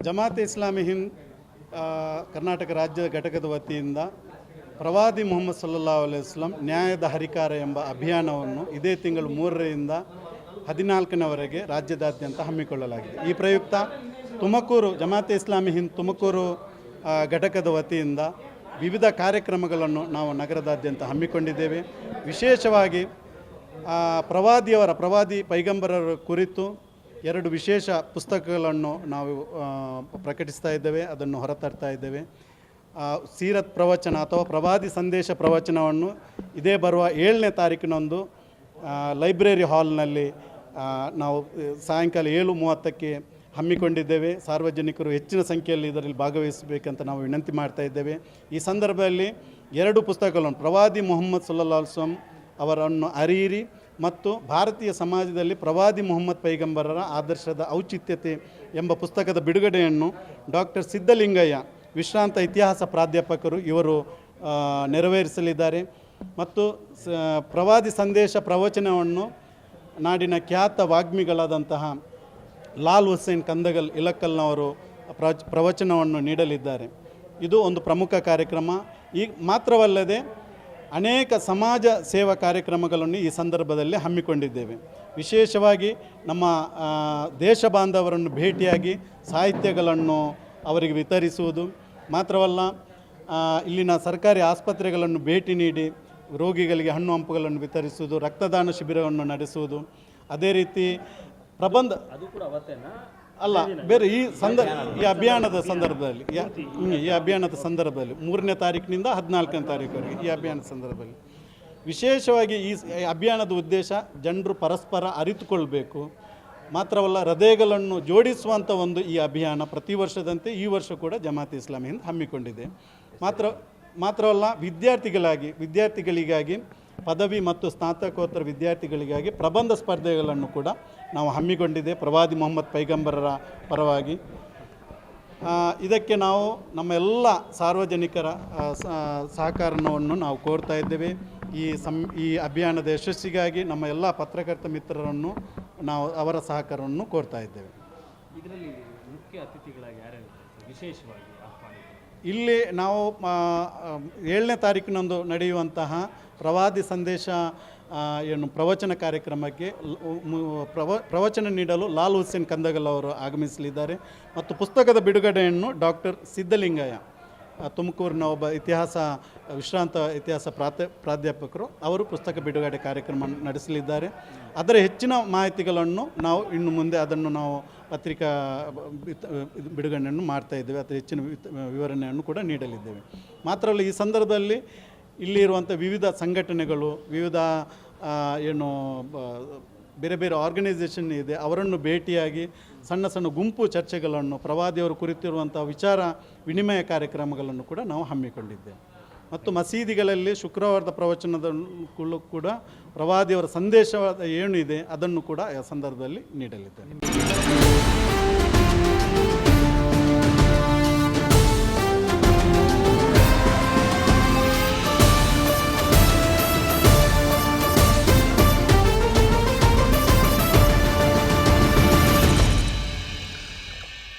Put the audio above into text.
ಜಮಾತೆ ಇಸ್ಲಾಮಿ ಹಿಂದ್ ಕರ್ನಾಟಕ ರಾಜ್ಯದ ಘಟಕದ ವತಿಯಿಂದ ಪ್ರವಾದಿ ಮುಹಮ್ಮದ್ ಸಲ್ಲಲ್ಲಾಹು ಅಲೈಹಿ ವಸಲ್ಲಂ ನ್ಯಾಯದ ಹರಿಕಾರ ಎಂಬ ಅಭಿಯಾನವನ್ನು ಇದೇ ತಿಂಗಳು 3ರಿಂದ 14ರವರೆಗೆ ರಾಜ್ಯದಾದ್ಯಂತ ಹಮ್ಮಿಕೊಳ್ಳಲಾಗಿದೆ. ಈ ಪ್ರಯುಕ್ತ ತುಮಕೂರು ಜಮಾತೆ ಇಸ್ಲಾಮಿ ಹಿಂದ್ ತುಮಕೂರು ಘಟಕದ ವತಿಯಿಂದ ವಿವಿಧ ಕಾರ್ಯಕ್ರಮಗಳನ್ನು ನಾವು ನಗರದಾದ್ಯಂತ ಹಮ್ಮಿಕೊಂಡಿದ್ದೇವೆ. ವಿಶೇಷವಾಗಿ ಪ್ರವಾದಿ ಪೈಗಂಬರರ ಕುರಿತು 2 ವಿಶೇಷ ಪುಸ್ತಕಗಳನ್ನು ನಾವು ಪ್ರಕಟಿಸ್ತಾ ಇದ್ದೇವೆ, ಅದನ್ನು ಹೊರತರ್ತಾ ಇದ್ದೇವೆ. ಸೀರತ್ ಪ್ರವಚನ ಅಥವಾ ಪ್ರವಾದಿ ಸಂದೇಶ ಪ್ರವಚನವನ್ನು ಇದೇ ಬರುವ 7ನೇ ತಾರೀಕಿನಂದು ಲೈಬ್ರರಿ ಹಾಲ್ನಲ್ಲಿ ನಾವು ಸಾಯಂಕಾಲ 7:30ಕ್ಕೆ ಹಮ್ಮಿಕೊಂಡಿದ್ದೇವೆ. ಸಾರ್ವಜನಿಕರು ಹೆಚ್ಚಿನ ಸಂಖ್ಯೆಯಲ್ಲಿ ಇದರಲ್ಲಿ ಭಾಗವಹಿಸಬೇಕಂತ ನಾವು ವಿನಂತಿ ಮಾಡ್ತಾ ಇದ್ದೇವೆ. ಈ ಸಂದರ್ಭದಲ್ಲಿ 2 ಪುಸ್ತಕಗಳನ್ನು ಪ್ರವಾದಿ ಮುಹಮ್ಮದ್ ಸಲ್ಲಲ್ಲಾಹು ಅಲೈಹಿ ವಸಲ್ಲಂ ಅವರನ್ನು ಅರಿಯಿರಿ ಮತ್ತು ಭಾರತೀಯ ಸಮಾಜದಲ್ಲಿ ಪ್ರವಾದಿ ಮುಹಮ್ಮದ್ ಪೈಗಂಬರರ ಆದರ್ಶದ ಔಚಿತ್ಯತೆ ಎಂಬ ಪುಸ್ತಕದ ಬಿಡುಗಡೆಯನ್ನು ಡಾಕ್ಟರ್ ಸಿದ್ದಲಿಂಗಯ್ಯ ವಿಶ್ರಾಂತ ಇತಿಹಾಸ ಪ್ರಾಧ್ಯಾಪಕರು ಇವರು ನೆರವೇರಿಸಲಿದ್ದಾರೆ. ಮತ್ತು ಪ್ರವಾದಿ ಸಂದೇಶ ಪ್ರವಚನವನ್ನು ನಾಡಿನ ಖ್ಯಾತ ವಾಗ್ಮಿಗಳಾದಂತಹ ಲಾಲ್ ಹುಸೇನ್ ಕಂದಗಲ್ ಇಲಕ್ಕಲ್ನವರು ಪ್ರವಚನವನ್ನು ನೀಡಲಿದ್ದಾರೆ. ಇದು ಒಂದು ಪ್ರಮುಖ ಕಾರ್ಯಕ್ರಮ. ಈ ಮಾತ್ರವಲ್ಲದೆ ಅನೇಕ ಸಮಾಜ ಸೇವಾ ಕಾರ್ಯಕ್ರಮಗಳನ್ನು ಈ ಸಂದರ್ಭದಲ್ಲಿ ಹಮ್ಮಿಕೊಂಡಿದ್ದೇವೆ. ವಿಶೇಷವಾಗಿ ನಮ್ಮ ದೇಶ ಬಾಂಧವರನ್ನು ಭೇಟಿಯಾಗಿ ಸಾಹಿತ್ಯಗಳನ್ನು ಅವರಿಗೆ ವಿತರಿಸುವುದು ಮಾತ್ರವಲ್ಲ, ಇಲ್ಲಿನ ಸರ್ಕಾರಿ ಆಸ್ಪತ್ರೆಗಳನ್ನು ಭೇಟಿ ನೀಡಿ ರೋಗಿಗಳಿಗೆ ಹಣ್ಣು ಹಂಪುಗಳನ್ನು ವಿತರಿಸುವುದು, ರಕ್ತದಾನ ಶಿಬಿರವನ್ನು ನಡೆಸುವುದು, ಅದೇ ರೀತಿ ಪ್ರಬಂಧ ಅಲ್ಲ ಬೇರೆ ಈ ಅಭಿಯಾನದ ಸಂದರ್ಭದಲ್ಲಿ 3ನೇ ತಾರೀಕಿನಿಂದ 14ನೇ ತಾರೀಕುವರೆಗೆ ಈ ಅಭಿಯಾನದ ಸಂದರ್ಭದಲ್ಲಿ ವಿಶೇಷವಾಗಿ ಈ ಅಭಿಯಾನದ ಉದ್ದೇಶ ಜನರು ಪರಸ್ಪರ ಅರಿತುಕೊಳ್ಬೇಕು. ಮಾತ್ರವಲ್ಲ, ಹೃದಯಗಳನ್ನು ಜೋಡಿಸುವಂಥ ಒಂದು ಈ ಅಭಿಯಾನ ಪ್ರತಿ ವರ್ಷದಂತೆ ಈ ವರ್ಷ ಕೂಡ ಜಮಾತೆ ಇಸ್ಲಾಮಿ ಹಿಂದ್ ಹಮ್ಮಿಕೊಂಡಿದೆ. ಮಾತ್ರವಲ್ಲ, ವಿದ್ಯಾರ್ಥಿಗಳಿಗಾಗಿ ಪದವಿ ಮತ್ತು ಸ್ನಾತಕೋತ್ತರ ವಿದ್ಯಾರ್ಥಿಗಳಿಗಾಗಿ ಪ್ರಬಂಧ ಸ್ಪರ್ಧೆಗಳನ್ನು ಕೂಡ ನಾವು ಹಮ್ಮಿಕೊಂಡಿದೆ ಪ್ರವಾದಿ ಮುಹಮ್ಮದ್ ಪೈಗಂಬರರ ಪರವಾಗಿ. ಇದಕ್ಕೆ ನಾವು ನಮ್ಮ ಎಲ್ಲ ಸಾರ್ವಜನಿಕರ ಸಹಕಾರವನ್ನು ನಾವು ಕೋರ್ತಾ ಇದ್ದೇವೆ. ಈ ಅಭಿಯಾನದ ಯಶಸ್ಸಿಗಾಗಿ ನಮ್ಮ ಎಲ್ಲ ಪತ್ರಕರ್ತ ಮಿತ್ರರನ್ನು ನಾವು ಅವರ ಸಹಕಾರವನ್ನು ಕೋರ್ತಾ ಇದ್ದೇವೆ. ಇದರಲ್ಲಿ ಮುಖ್ಯ ಅತಿಥಿಗಳಾಗಿ ಯಾರು ವಿಶೇಷವಾಗಿ ಇಲ್ಲಿ ನಾವು 7ನೇ ತಾರೀಕಿನಂದು ನಡೆಯುವಂತಹ ಪ್ರವಾದಿ ಸಂದೇಶ ಪ್ರವಚನ ಕಾರ್ಯಕ್ರಮಕ್ಕೆ ಪ್ರವಚನ ನೀಡಲು ಲಾಲ್ ಹುಸೇನ್ ಕಂದಗಲ್ ಅವರು ಆಗಮಿಸಲಿದ್ದಾರೆ. ಮತ್ತು ಪುಸ್ತಕದ ಬಿಡುಗಡೆಯನ್ನು ಡಾಕ್ಟರ್ ಸಿದ್ದಲಿಂಗಯ್ಯ ತುಮಕೂರಿನ ಒಬ್ಬ ವಿಶ್ರಾಂತ ಇತಿಹಾಸ ಪ್ರಾಧ್ಯಾಪಕರು ಅವರು ಪುಸ್ತಕ ಬಿಡುಗಡೆ ಕಾರ್ಯಕ್ರಮ ನಡೆಸಲಿದ್ದಾರೆ. ಅದರ ಹೆಚ್ಚಿನ ಮಾಹಿತಿಗಳನ್ನು ನಾವು ಇನ್ನು ಮುಂದೆ ಅದನ್ನು ನಾವು ಪತ್ರಿಕಾ ಬಿಡುಗಡೆಯನ್ನು ಮಾಡ್ತಾ ಇದ್ದೇವೆ. ಅದರ ಹೆಚ್ಚಿನ ವಿವರಣೆಯನ್ನು ಕೂಡ ನೀಡಲಿದ್ದೇವೆ. ಮಾತ್ರವಲ್ಲ, ಈ ಸಂದರ್ಭದಲ್ಲಿ ಇಲ್ಲಿರುವಂಥ ವಿವಿಧ ಸಂಘಟನೆಗಳು, ವಿವಿಧ ಬೇರೆ ಬೇರೆ ಆರ್ಗನೈಸೇಷನ್ ಇದೆ, ಅವರನ್ನು ಭೇಟಿಯಾಗಿ ಸಣ್ಣ ಗುಂಪು ಚರ್ಚೆಗಳನ್ನು, ಪ್ರವಾದಿಯವರು ಕುರಿತಿರುವಂಥ ವಿಚಾರ ವಿನಿಮಯ ಕಾರ್ಯಕ್ರಮಗಳನ್ನು ಕೂಡ ನಾವು ಹಮ್ಮಿಕೊಂಡಿದ್ದೇವೆ. ಮತ್ತು ಮಸೀದಿಗಳಲ್ಲಿ ಶುಕ್ರವಾರದ ಪ್ರವಚನದಲ್ಲೂ ಕೂಡ ಪ್ರವಾದಿಯವರ ಸಂದೇಶ ಏನಿದೆ ಅದನ್ನು ಕೂಡ ಆ ಸಂದರ್ಭದಲ್ಲಿ ನೀಡಲಿದ್ದೇವೆ.